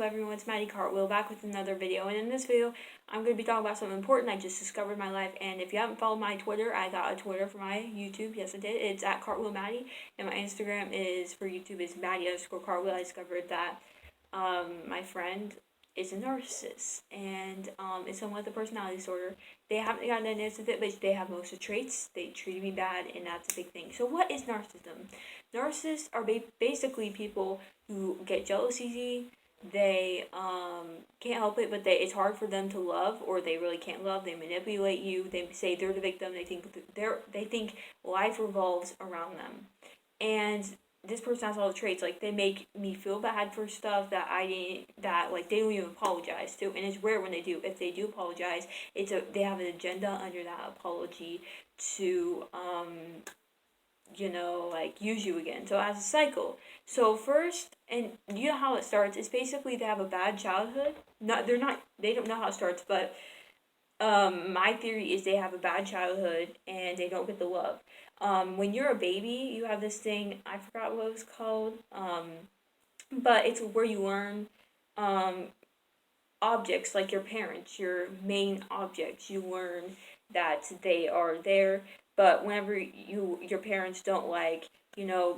up everyone, it's Maddie Cartwheel back with another video, and in this video I'm going to be talking about something important I just discovered in my life. And if you haven't followed my Twitter, I got a Twitter for my YouTube. Yes, I did. It's at Cartwheel Maddie, and my Instagram is for YouTube is Maddie_Cartwheel. I discovered that my friend is a narcissist, and is someone with a personality disorder. They haven't gotten diagnosed with it, but they have most of the traits. They treated me bad, and that's a big thing. So what is narcissism? Narcissists are basically people who get jealous easy. They can't help it, but it's hard for them to love, or they really can't love. They manipulate you. They say they're the victim. They think life revolves around them, and this person has all the traits. Like, they make me feel bad for stuff that they don't even apologize to, and it's rare when they do. If they do apologize, they have an agenda under that apology to use you again. So as a cycle. So first, and you know how it starts, it's basically they have a bad childhood. They don't know how it starts, but my theory is they have a bad childhood and they don't get the love. When you're a baby, you have this thing, I forgot what it was called, but it's where you learn objects, like your parents, your main objects. You learn that they are there, but whenever your parents don't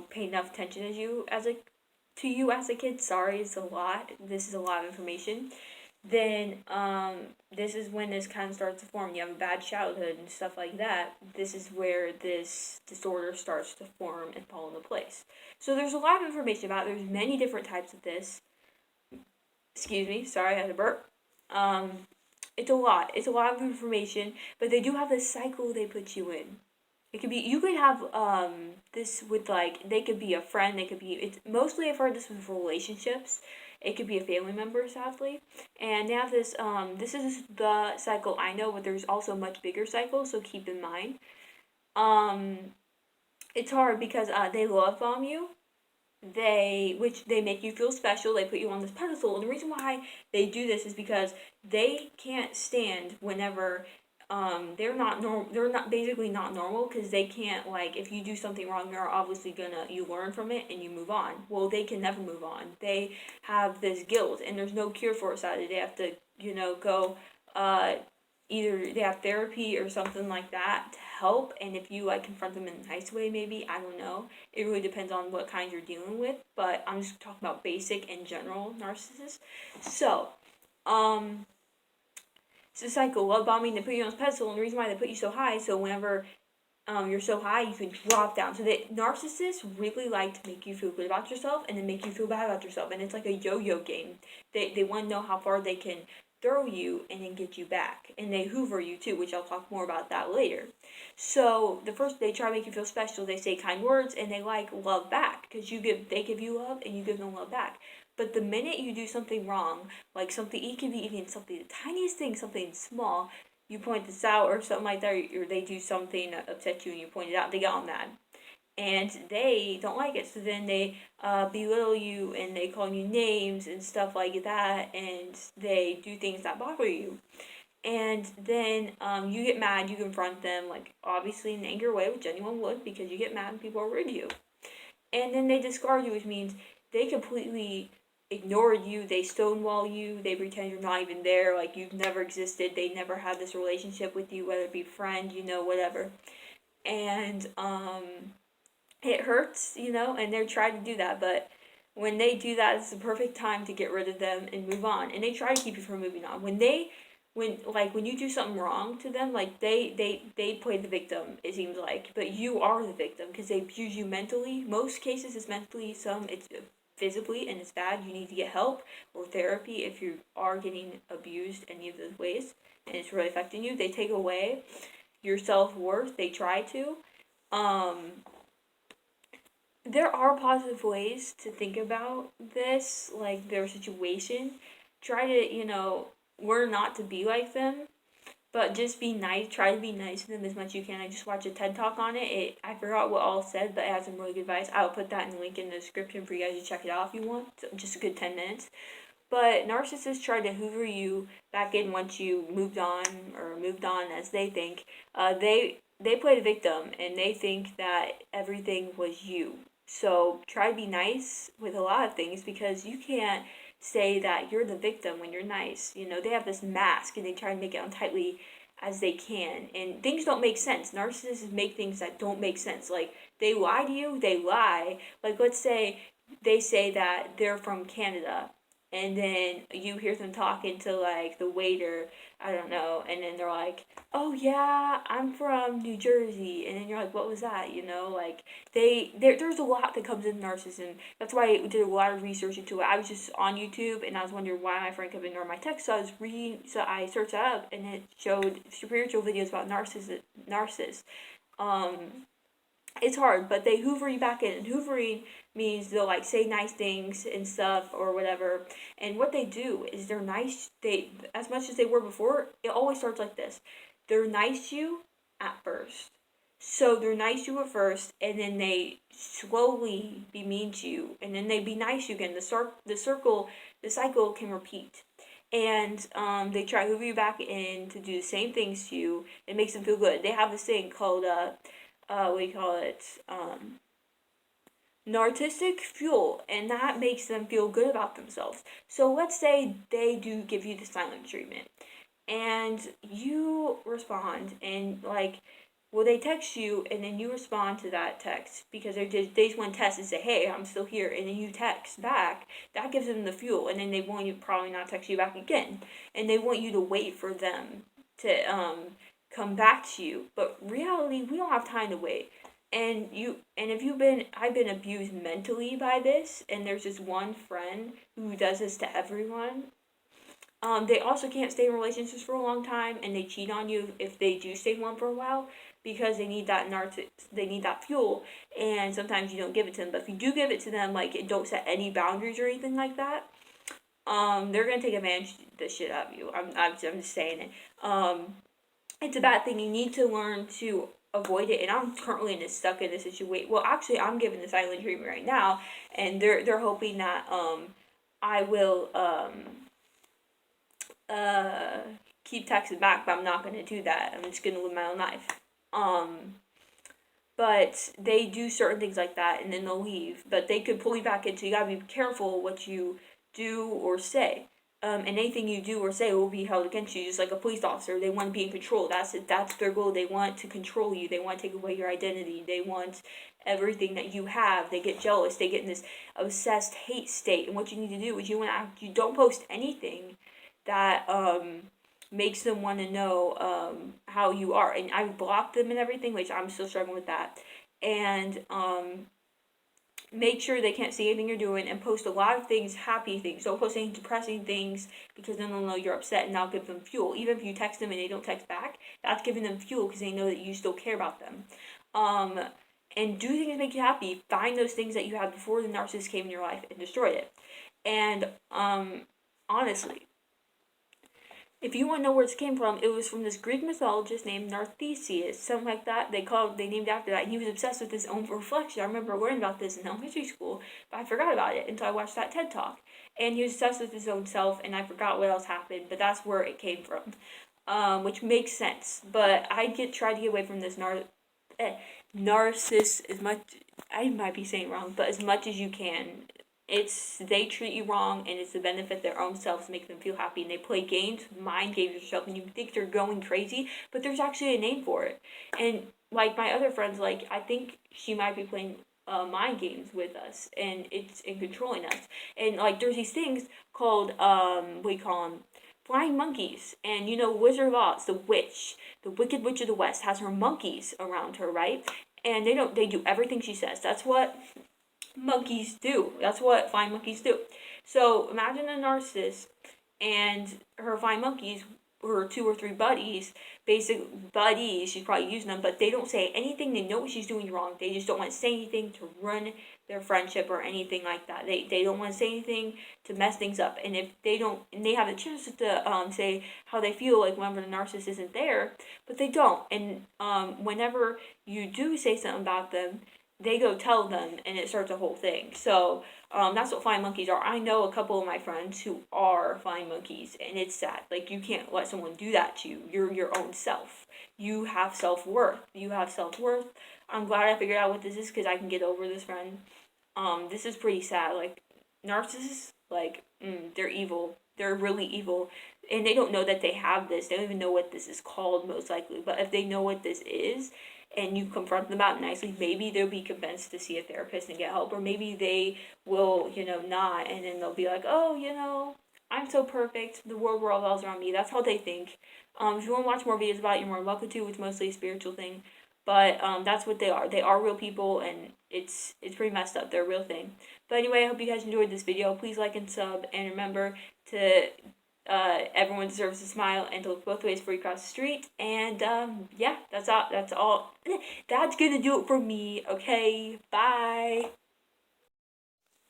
pay enough attention to you as a kid, sorry, it's a lot. This is a lot of information. Then this is when this kind of starts to form. You have a bad childhood and stuff like that. This is where this disorder starts to form and fall into place. So there's a lot of information about it. There's many different types of this. Excuse me, sorry, I had to burp. It's a lot. It's a lot of information, but they do have this cycle they put you in. It could be, you could have this with, they could be a friend, it's mostly, I've heard this with relationships. It could be a family member, sadly. And they have this, this is the cycle I know, but there's also much bigger cycles, so keep in mind. It's hard because they love bomb you. They make you feel special. They put you on this pedestal, and the reason why they do this is because they can't stand whenever they're not basically not normal, because they can't, if you do something wrong, you're obviously you learn from it and you move on. Well, they can never move on. They have this guilt, and there's no cure for it. Sadly, they have to go either they have therapy or something like that to help, and if you confront them in a nice way, maybe, I don't know, it really depends on what kind you're dealing with, but I'm just talking about basic and general narcissists. So it's a cycle. Love bombing, they put you on this pedestal, and the reason why they put you so high, so whenever you're so high, you can drop down. So the narcissists really like to make you feel good about yourself and then make you feel bad about yourself, and it's like a yo-yo game. They want to know how far they can throw you and then get you back, and they hoover you too, which I'll talk more about that later. So they try to make you feel special. They say kind words, and they love back, because they give you love and you give them love back. But the minute you do something wrong, it could be even something, the tiniest thing, something small, you point this out or something like that, or they do something that upsets you and you point it out, they get all mad. And they don't like it, so then they belittle you, and they call you names and stuff like that, and they do things that bother you. And then you get mad, you confront them, obviously in an angry way, which anyone would, because you get mad and people are rude to you. And then they discard you, which means they completely ignore you, they stonewall you, they pretend you're not even there, you've never existed, they never had this relationship with you, whether it be friend, whatever. And it hurts, and they're trying to do that, but when they do that, it's the perfect time to get rid of them and move on. And they try to keep you from moving on. When you do something wrong to them, they play the victim, it seems like, but you are the victim, because they abuse you mentally. Most cases it's mentally, some it's physically, and it's bad. You need to get help or therapy if you are getting abused any of those ways, and it's really affecting you. They take away your self-worth. They try to. There are positive ways to think about this, their situation. Try to, learn not to be like them, but just be nice. Try to be nice to them as much as you can. I just watched a TED Talk on it. I forgot what all said, but it has some really good advice. I'll put that in the link in the description for you guys to check it out if you want. Just a good 10 minutes. But narcissists try to hoover you back in once you moved on, as they think. They play the victim, and they think that everything was you. So try to be nice with a lot of things, because you can't say that you're the victim when you're nice. You know, they have this mask and they try to make it on tightly as they can, and things don't make sense. Narcissists make things that don't make sense. Like, they lie to you, they lie. Like, let's say they say that they're from Canada, and then you hear them talking to, like, the waiter, I don't know, and then they're like, oh yeah, I'm from New Jersey, and then you're like, what was that, you know, like, there's a lot that comes in narcissism. That's why I did a lot of research into it. I was just on YouTube, and I was wondering why my friend kept ignoring my text, so I searched that up, and it showed spiritual videos about narcissists. It's hard, but they hoover you back in. And hoovering means they'll, like, say nice things and stuff or whatever. And what they do is they're nice. They, as much as they were before, it always starts like this. They're nice to you at first. So they're nice to you at first, and then they slowly be mean to you, and then they be nice to you again. The cycle can repeat. And they try to hoover you back in to do the same things to you. It makes them feel good. They have this thing called what do you call it? Narcissistic fuel, and that makes them feel good about themselves. So let's say they do give you the silent treatment, and you respond, and, like, well, they text you, and then you respond to that text because they just want to test and say, hey, I'm still here, and then you text back. That gives them the fuel, and then they want you probably not text you back again, and they want you to wait for them to come back to you. But reality, we don't have time to wait. And I've been abused mentally by this, and there's this one friend who does this to everyone. They also can't stay in relationships for a long time, and they cheat on you if they do stay in one for a while, because they need that fuel, and sometimes you don't give it to them. But if you do give it to them, like, don't set any boundaries or anything like that, they're gonna take advantage of the shit out of you. I'm just saying it. It's a bad thing. You need to learn to avoid it, and I'm currently stuck in this situation. Well, actually, I'm giving the silent treatment right now, and they're hoping that I will keep texting back, but I'm not gonna do that. I'm just gonna live my own life. But they do certain things like that, and then they'll leave. But they could pull you back in, so you gotta be careful what you do or say. And anything you do or say will be held against you, just like a police officer. They want to be in control. That's it. That's their goal. They want to control you. They want to take away your identity. They want everything that you have. They get jealous. They get in this obsessed hate state. And what you need to do is you don't post anything that makes them want to know how you are. And I blocked them and everything, which I'm still struggling with that. And make sure they can't see anything you're doing, and post a lot of things, happy things. Don't post any depressing things, because then they'll know you're upset, and that'll give them fuel. Even if you text them and they don't text back, that's giving them fuel because they know that you still care about them. And do things that make you happy. Find those things that you had before the narcissist came in your life and destroyed it. And honestly, if you want to know where this came from, it was from this Greek mythologist named Narcissist, something like that. They named after that, and he was obsessed with his own reflection. I remember learning about this in elementary school, but I forgot about it until I watched that TED Talk. And he was obsessed with his own self, and I forgot what else happened, but that's where it came from, which makes sense. But I try to get away from this narcissist as much. I might be saying it wrong, but as much as you can. They treat you wrong, and it's to benefit their own selves, make them feel happy, and they play games, mind games with yourself, and you think they're going crazy, but there's actually a name for it. And, like, my other friends, like, I think she might be playing mind games with us, and it's in controlling us. And, like, there's these things called what do you call them, flying monkeys. And, you know, Wizard of Oz, the Wicked Witch of the West, has her monkeys around her, right? And they do everything she says. That's what monkeys do. That's what flying monkeys do. So imagine a narcissist and her flying monkeys, her 2 or 3 buddies, basic buddies, she's probably using them, but they don't say anything. They know what she's doing wrong. They just don't want to say anything to ruin their friendship or anything like that. They don't want to say anything to mess things up. And if they don't, and they have a chance to say how they feel, like, whenever the narcissist isn't there, but they don't. And whenever you do say something about them, they go tell them, and it starts a whole thing. So that's what flying monkeys are. I know a couple of my friends who are flying monkeys, and it's sad. Like, you can't let someone do that to you. You're your own self. You have self-worth. I'm glad I figured out what this is, because I can get over this friend. This is pretty sad. Like, narcissists, like, they're evil. They're really evil. And they don't know that they have this. They don't even know what this is called, most likely. But if they know what this is, and you confront them about it nicely, maybe they'll be convinced to see a therapist and get help. Or maybe they will, not. And then they'll be like, oh, I'm so perfect. The world revolves around me. That's how they think. If you want to watch more videos about it, you're more welcome to. It's mostly a spiritual thing. But that's what they are. They are real people, and it's pretty messed up. They're a real thing. But anyway, I hope you guys enjoyed this video. Please like and sub, and remember to everyone deserves a smile, and to look both ways before you cross the street. And yeah, that's all. That's all. That's gonna do it for me. Okay, bye.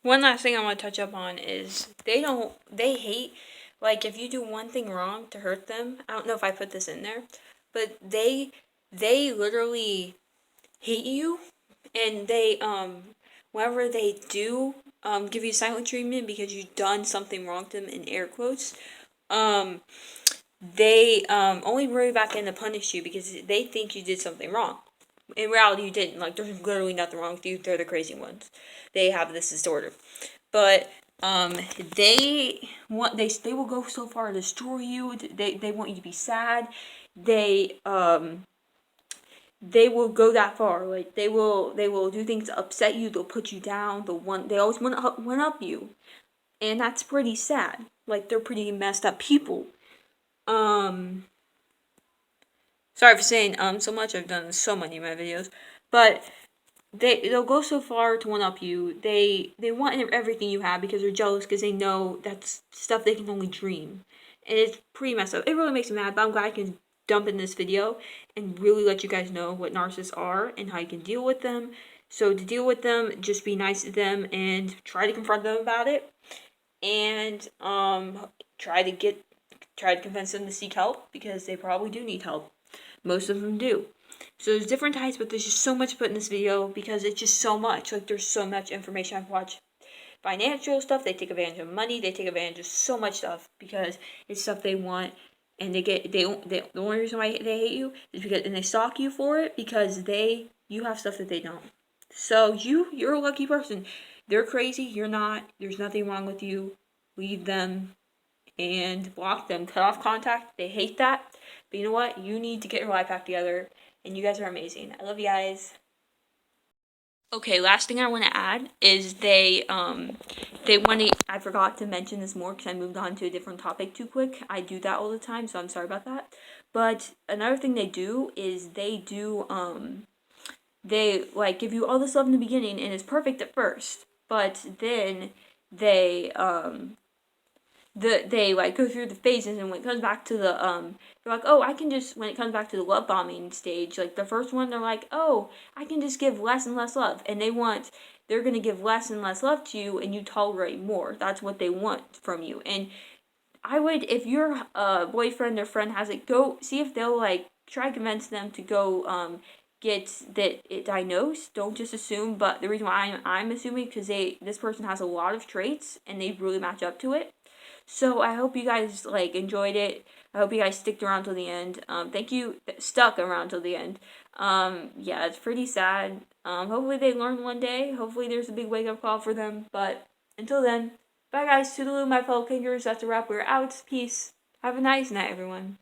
One last thing I want to touch up on is they hate, like, if you do one thing wrong to hurt them. I don't know if I put this in there, but they literally hate you, and they whenever they do give you silent treatment because you've done something wrong to them, in air quotes, they only bring you back in to punish you because they think you did something wrong. In reality, you didn't. Like, there's literally nothing wrong with you. They're the crazy ones. They have this disorder. But they will go so far to destroy you. They want you to be sad. They will go that far. Like, they will do things to upset you. They'll put you down. They always want to one up you, and that's pretty sad. Like, they're pretty messed up people. Sorry for saying so much. I've done so many of my videos, but they'll go so far to one up you. They want everything you have because they're jealous, because they know that's stuff they can only dream, and it's pretty messed up. It really makes me mad, but I'm glad I can dump in this video and really let you guys know what narcissists are and how you can deal with them. So to deal with them, just be nice to them and try to confront them about it, and try to convince them to seek help, because they probably do need help. Most of them do. So there's different types, but there's just so much put in this video because it's just so much. Like, there's so much information. I've watched financial stuff. They take advantage of money. They take advantage of so much stuff because it's stuff they want, and the only reason why they hate you is because, and they stalk you for it, because you have stuff that they don't. So you're a lucky person. They're crazy. You're not. There's nothing wrong with you. Leave them and block them. Cut off contact. They hate that. But you know what? You need to get your life back together, and you guys are amazing. I love you guys. Okay, last thing I want to add is they want to, I forgot to mention this more because I moved on to a different topic too quick. I do that all the time, so I'm sorry about that. But another thing they do is they like give you all this love in the beginning, and it's perfect at first, but then they they like go through the phases, and when it comes back to the they're like, oh, I can just, when it comes back to the love bombing stage, like the first one, they're like, oh, I can just give less and less love, and they're gonna give less and less love to you, and you tolerate more. That's what they want from you. And I would, if your boyfriend or friend has it, go see if they'll like try to convince them to go get it diagnosed. Don't just assume. But the reason why I'm assuming, because this person has a lot of traits and they really match up to it. So I hope you guys like enjoyed it. I hope you guys sticked around till the end. Thank you, stuck around till the end. Yeah, it's pretty sad. Hopefully they learn one day. Hopefully there's a big wake up call for them. But until then, bye guys. Toodaloo, my fellow kinkers. That's a wrap. We're out. Peace. Have a nice night, everyone.